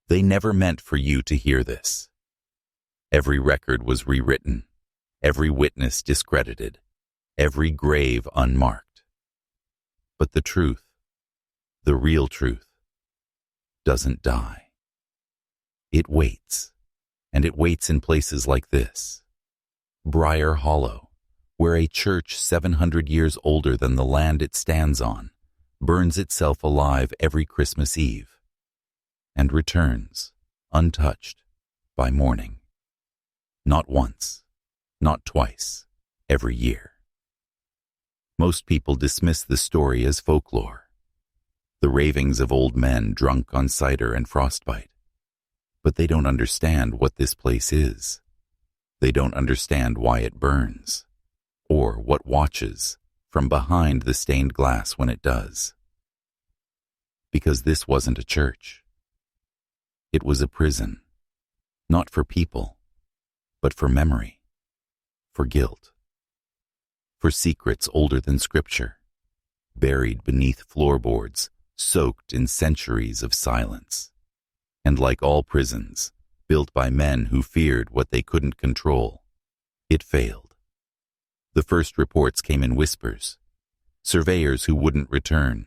They never meant for you to hear this. Every record was rewritten, every witness discredited, every grave unmarked. But the truth, the real truth, doesn't die. It waits, and it waits in places like this. Briar Hollow, where a church 700 years older than the land it stands on burns itself alive every Christmas Eve and returns, untouched, by morning. Not once, not twice, every year. Most people dismiss the story as folklore, the ravings of old men drunk on cider and frostbite. But they don't understand what this place is. They don't understand why it burns, or what watches from behind the stained glass when it does. Because this wasn't a church. It was a prison, not for people, but for memory, for guilt, for secrets older than Scripture, buried beneath floorboards, soaked in centuries of silence. And like all prisons, built by men who feared what they couldn't control, it failed. The first reports came in whispers, surveyors who wouldn't return,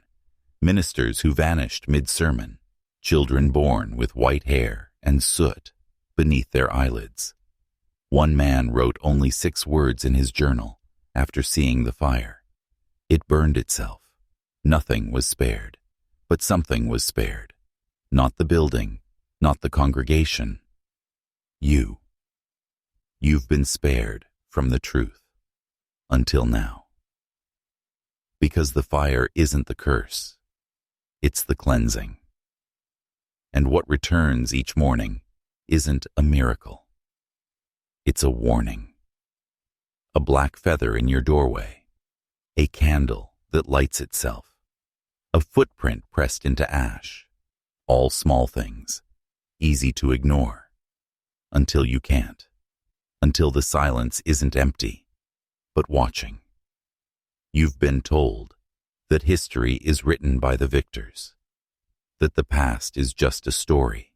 ministers who vanished mid-sermon, children born with white hair and soot beneath their eyelids. One man wrote only 6 words in his journal after seeing the fire. It burned itself. Nothing was spared, but something was spared. Not the building, not the congregation. You. You've been spared from the truth. Until now. Because the fire isn't the curse. It's the cleansing. And what returns each morning isn't a miracle. It's a warning. A black feather in your doorway. A candle that lights itself. A footprint pressed into ash. All small things, easy to ignore. Until you can't. Until the silence isn't empty, but watching. You've been told that history is written by the victors, that the past is just a story.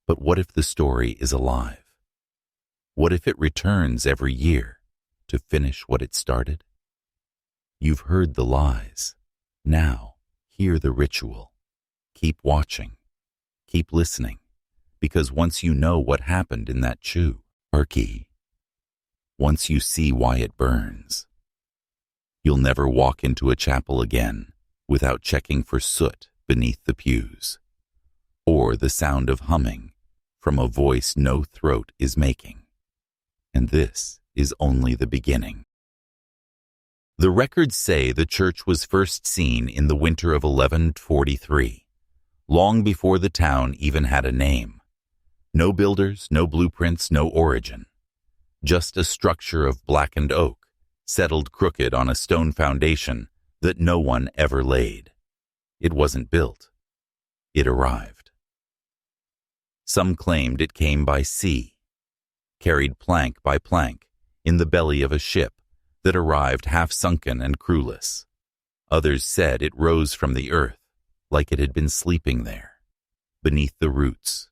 But what if the story is alive? What if it returns every year to finish what it started? You've heard the lies. Now, hear the ritual. Keep watching. Keep listening. Because once you know what happened in that turkey, once you see why it burns, you'll never walk into a chapel again without checking for soot beneath the pews, or the sound of humming from a voice no throat is making. And this is only the beginning. The records say the church was first seen in the winter of 1143, long before the town even had a name. No builders, no blueprints, no origin. Just a structure of blackened oak, settled crooked on a stone foundation that no one ever laid. It wasn't built. It arrived. Some claimed it came by sea, carried plank by plank in the belly of a ship that arrived half-sunken and crewless. Others said it rose from the earth like it had been sleeping there, beneath the roots,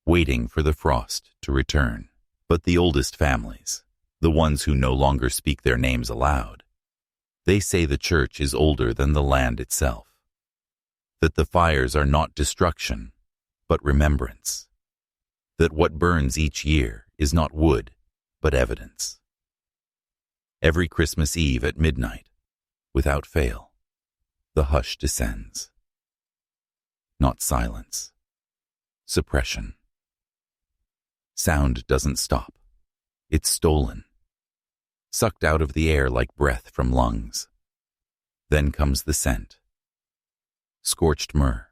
waiting for the frost to return. But the oldest families, the ones who no longer speak their names aloud, they say the church is older than the land itself, that the fires are not destruction, but remembrance, that what burns each year is not wood, but evidence. Every Christmas Eve at midnight, without fail, the hush descends. Not silence, suppression. Sound doesn't stop. It's stolen, sucked out of the air like breath from lungs. Then comes the scent. Scorched myrrh,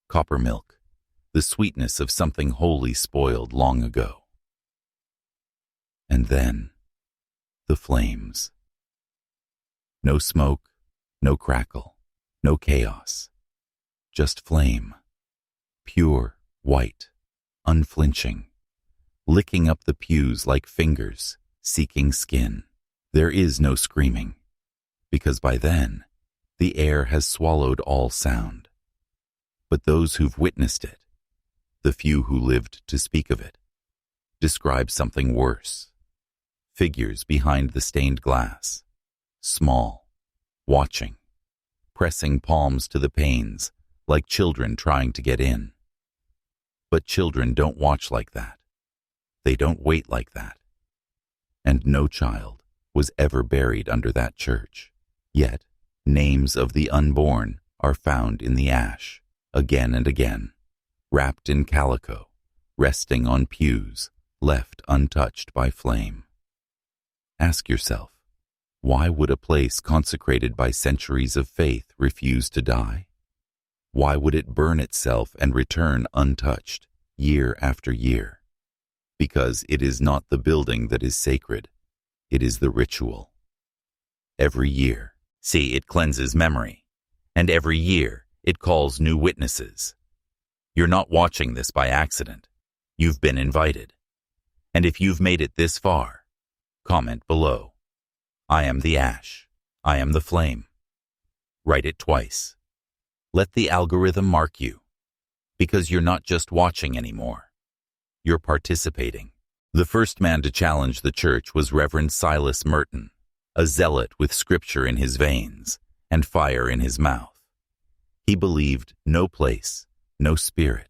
copper milk, the sweetness of something wholly spoiled long ago. And then, the flames. No smoke, no crackle, no chaos. Just flame. Pure, white, unflinching, licking up the pews like fingers, seeking skin. There is no screaming, because by then, the air has swallowed all sound. But those who've witnessed it, The few who lived to speak of it describe something worse. Figures behind the stained glass, small, watching, pressing palms to the panes like children trying to get in. But children don't watch like that. They don't wait like that. And no child was ever buried under that church. Yet, names of the unborn are found in the ash, again and again, wrapped in calico, resting on pews, left untouched by flame. Ask yourself, why would a place consecrated by centuries of faith refuse to die? Why would it burn itself and return untouched, year after year? Because it is not the building that is sacred, it is the ritual. Every year, see, it cleanses memory, and every year it calls new witnesses. You're not watching this by accident. You've been invited. And if you've made it this far, comment below. I am the ash. I am the flame. Write it twice. Let the algorithm mark you, because you're not just watching anymore. You're participating. The first man to challenge the church was Reverend Silas Merton, a zealot with scripture in his veins and fire in his mouth. He believed no place, no spirit,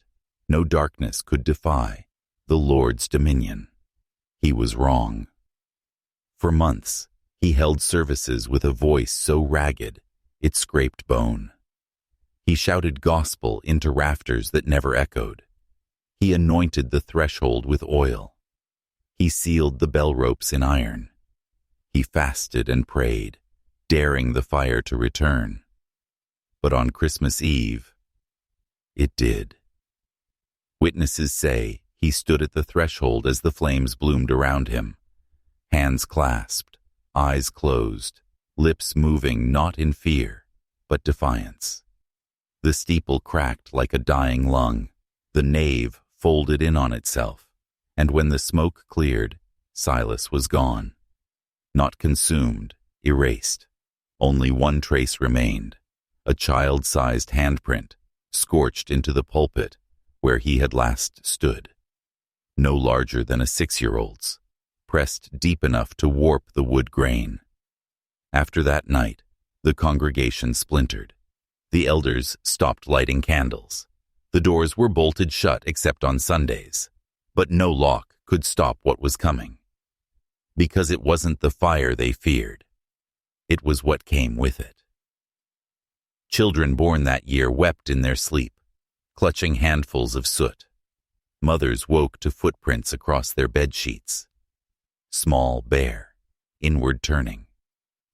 no darkness could defy the Lord's dominion. He was wrong. For months, he held services with a voice so ragged it scraped bone. He shouted gospel into rafters that never echoed. He anointed the threshold with oil. He sealed the bell ropes in iron. He fasted and prayed, daring the fire to return. But on Christmas Eve, it did. Witnesses say he stood at the threshold as the flames bloomed around him, hands clasped, eyes closed, lips moving not in fear, but defiance. The steeple cracked like a dying lung. The nave folded in on itself, and when the smoke cleared, Silas was gone. Not consumed, erased. Only one trace remained, a child-sized handprint, scorched into the pulpit where he had last stood. No larger than a 6-year-old's, pressed deep enough to warp the wood grain. After that night, the congregation splintered. The elders stopped lighting candles. The doors were bolted shut except on Sundays, but no lock could stop what was coming. Because it wasn't the fire they feared. It was what came with it. Children born that year wept in their sleep, clutching handfuls of soot. Mothers woke to footprints across their bed sheets. Small, bare, inward turning.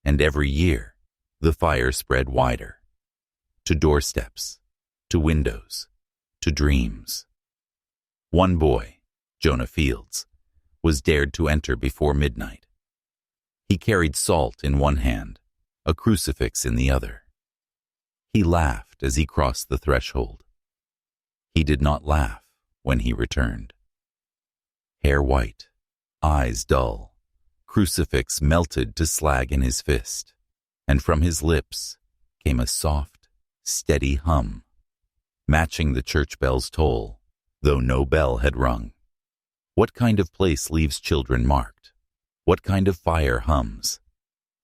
And every year, the fire spread wider. To doorsteps, to windows, to dreams. One boy, Jonah Fields, was dared to enter before midnight. He carried salt in one hand, a crucifix in the other. He laughed as he crossed the threshold. He did not laugh when he returned. Hair white, eyes dull, crucifix melted to slag in his fist, and from his lips came a soft, steady hum, matching the church bell's toll, though no bell had rung. What kind of place leaves children marked? What kind of fire hums?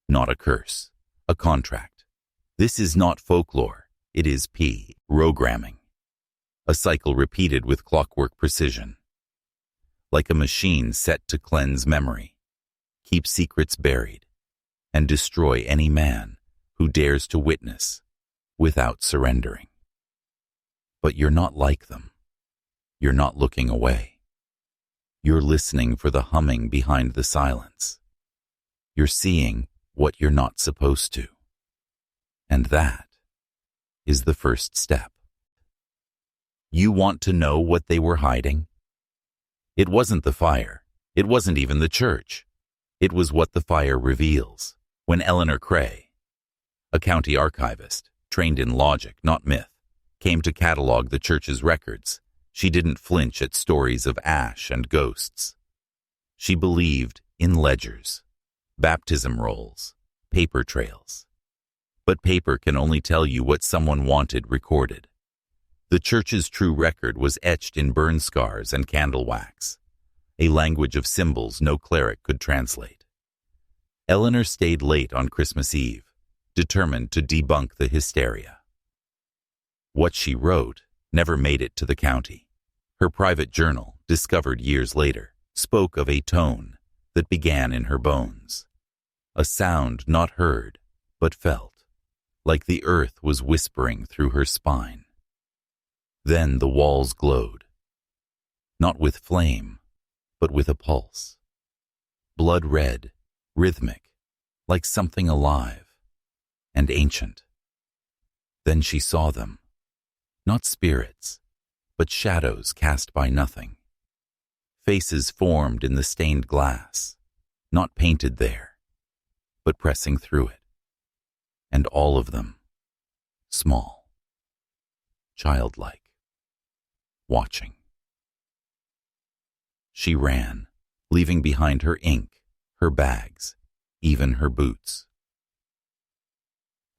Not a curse, a contract. This is not folklore, it is programming. A cycle repeated with clockwork precision. Like a machine set to cleanse memory, keep secrets buried, and destroy any man who dares to witness without surrendering. But you're not like them. You're not looking away. You're listening for the humming behind the silence. You're seeing what you're not supposed to. And that is the first step. You want to know what they were hiding? It wasn't the fire. It wasn't even the church. It was what the fire reveals. When Eleanor Cray, a county archivist, trained in logic, not myth, came to catalog the church's records, she didn't flinch at stories of ash and ghosts. She believed in ledgers, baptism rolls, paper trails. But paper can only tell you what someone wanted recorded. The church's true record was etched in burn scars and candle wax, a language of symbols no cleric could translate. Eleanor stayed late on Christmas Eve, determined to debunk the hysteria. What she wrote never made it to the county. Her private journal, discovered years later, spoke of a tone that began in her bones, a sound not heard but felt, like the earth was whispering through her spine. Then the walls glowed, not with flame, but with a pulse. Blood red, rhythmic, like something alive and ancient. Then she saw them, not spirits, but shadows cast by nothing. Faces formed in the stained glass, not painted there, but pressing through it. And all of them, small, childlike, watching. She ran, leaving behind her ink, her bags, even her boots.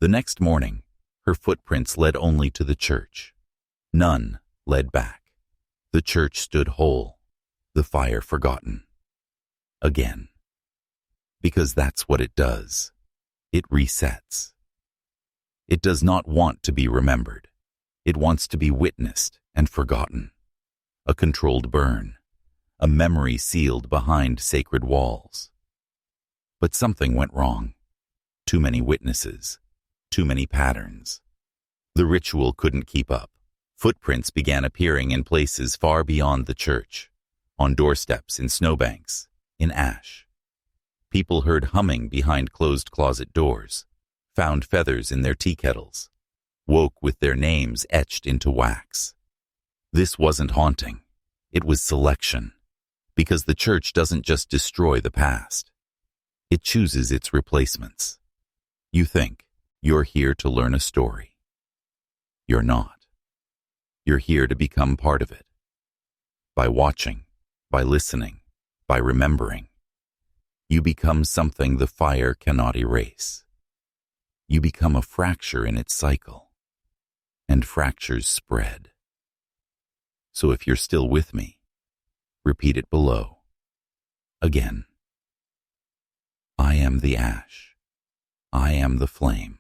The next morning, her footprints led only to the church. None led back. The church stood whole, the fire forgotten. Again. Because that's what it does. It resets. It does not want to be remembered. It wants to be witnessed and forgotten. A controlled burn, a memory sealed behind sacred walls. But something went wrong. Too many witnesses, too many patterns. The ritual couldn't keep up. Footprints began appearing in places far beyond the church, on doorsteps, in snowbanks, in ash. People heard humming behind closed closet doors, found feathers in their tea kettles, woke with their names etched into wax. This wasn't haunting. It was selection, because the church doesn't just destroy the past. It chooses its replacements. You think you're here to learn a story. You're not. You're here to become part of it. By watching, by listening, by remembering, you become something the fire cannot erase. You become a fracture in its cycle, and fractures spread. So if you're still with me, repeat it below. Again. I am the ash. I am the flame.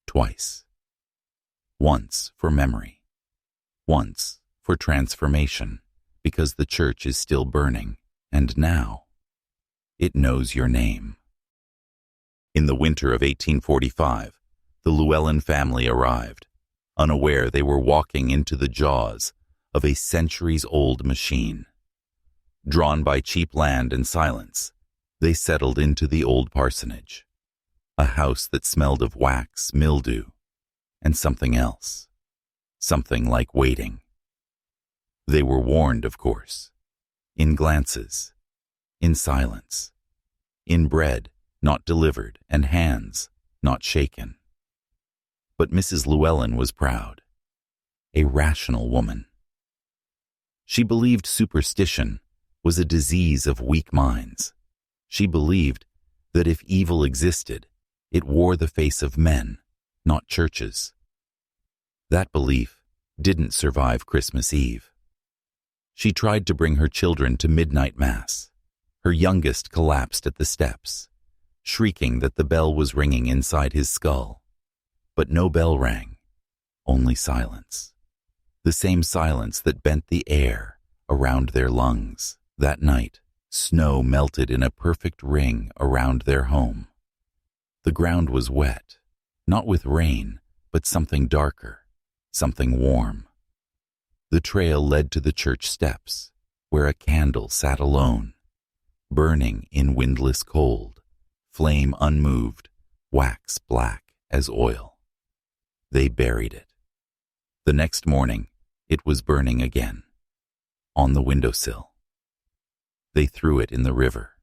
Twice. Once for memory. Once for transformation, because the church is still burning, and now it knows your name. In the winter of 1845, the Llewellyn family arrived, unaware they were walking into the jaws of a centuries-old machine. Drawn by cheap land and silence, they settled into the old parsonage, a house that smelled of wax, mildew, and something else, something like waiting. They were warned, of course, in glances, in silence, in bread not delivered and hands not shaken. But Mrs. Llewellyn was proud, a rational woman. She believed superstition was a disease of weak minds. She believed that if evil existed, it wore the face of men, not churches. That belief didn't survive Christmas Eve. She tried to bring her children to midnight mass. Her youngest collapsed at the steps, shrieking that the bell was ringing inside his skull. But no bell rang, only silence. The same silence that bent the air around their lungs. That night, snow melted in a perfect ring around their home. The ground was wet, not with rain, but something darker, something warm. The trail led to the church steps, where a candle sat alone, burning in windless cold, flame unmoved, wax black as oil. They buried it. The next morning, it was burning again, on the windowsill. They threw it in the river.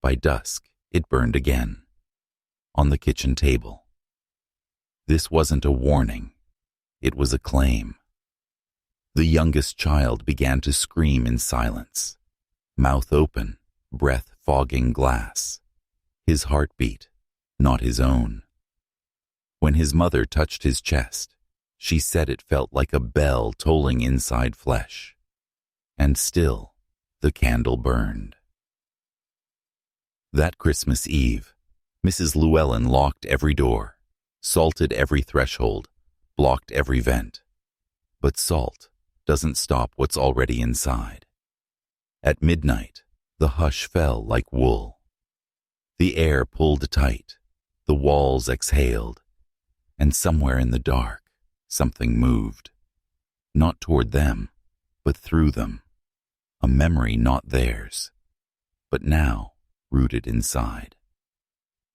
By dusk, it burned again, on the kitchen table. This wasn't a warning, it was a claim. The youngest child began to scream in silence, mouth open, breath fogging glass. His heartbeat, not his own. When his mother touched his chest, She said it felt like a bell tolling inside flesh. And still, the candle burned. That Christmas Eve, Mrs. Llewellyn locked every door, salted every threshold, blocked every vent. But salt doesn't stop what's already inside. At midnight, the hush fell like wool. The air pulled tight, the walls exhaled, and somewhere in the dark, something moved. Not toward them, but through them. A memory not theirs, but now rooted inside.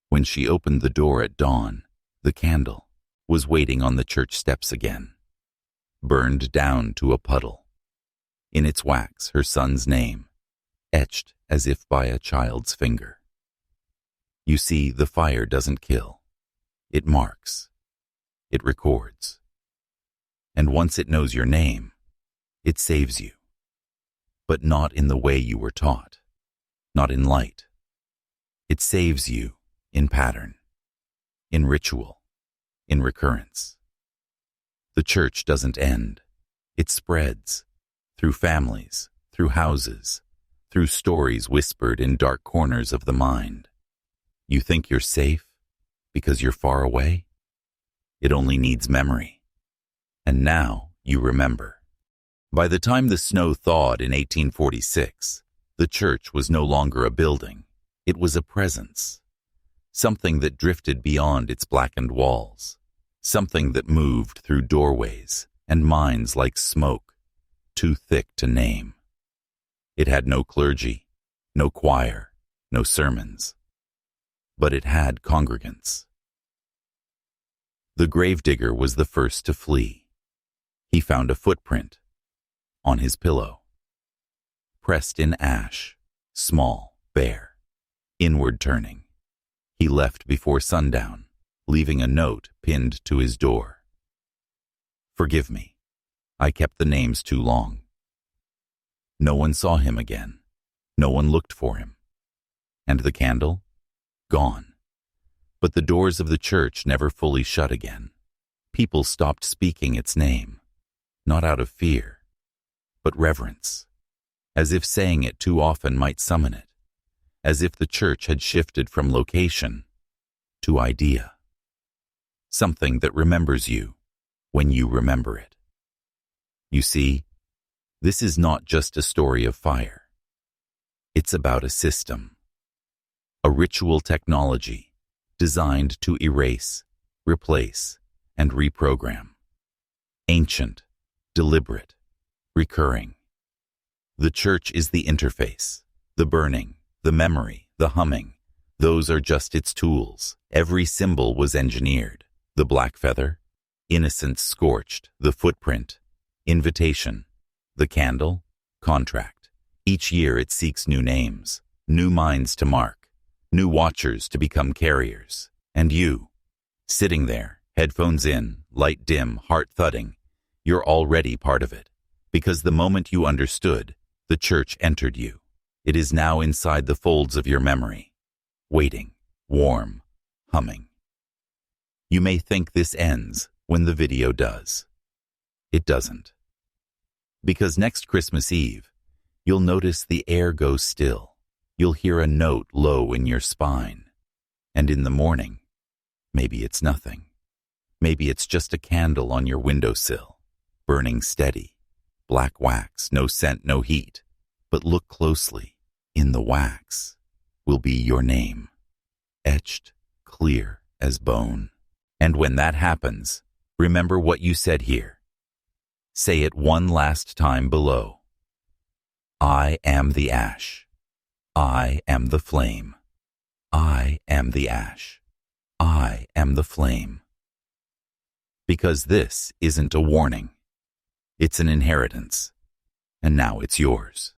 When she opened the door at dawn, the candle was waiting on the church steps again, burned down to a puddle. In its wax, her son's name, etched as if by a child's finger. You see, the fire doesn't kill. It marks. It records. And once it knows your name, it saves you. But not in the way you were taught, not in light. It saves you in pattern, in ritual, in recurrence. The church doesn't end. It spreads through families, through houses, through stories whispered in dark corners of the mind. You think you're safe because you're far away? It only needs memory. And now you remember. By the time the snow thawed in 1846, the church was no longer a building. It was a presence. Something that drifted beyond its blackened walls. Something that moved through doorways and minds like smoke, too thick to name. It had no clergy, no choir, no sermons. But it had congregants. The gravedigger was the first to flee. He found a footprint on his pillow. Pressed in ash, small, bare, inward turning. He left before sundown, leaving a note pinned to his door. Forgive me, I kept the names too long. No one saw him again. No one looked for him. And the candle? Gone. But the doors of the church never fully shut again. People stopped speaking its name, not out of fear, but reverence, as if saying it too often might summon it, as if the church had shifted from location to idea, something that remembers you when you remember it. You see, this is not just a story of fire. It's about a system, a ritual technology designed to erase, replace, and reprogram. Ancient, deliberate, recurring. The church is the interface, the burning, the memory, the humming. Those are just its tools. Every symbol was engineered. The black feather, innocence scorched, the footprint, invitation, the candle, contract. Each year it seeks new names, new minds to mark, new watchers to become carriers. And you, sitting there, headphones in, light dim, heart thudding, you're already part of it. Because the moment you understood, the church entered you. It is now inside the folds of your memory, waiting, warm, humming. You may think this ends when the video does. It doesn't. Because next Christmas Eve, you'll notice the air goes still. You'll hear a note low in your spine. And in the morning, maybe it's nothing. Maybe it's just a candle on your windowsill, burning steady. Black wax, no scent, no heat. But look closely. In the wax will be your name, etched clear as bone. And when that happens, remember what you said here. Say it one last time below. I am the ash. I am the flame. I am the ash. I am the flame. Because this isn't a warning. It's an inheritance, and now it's yours.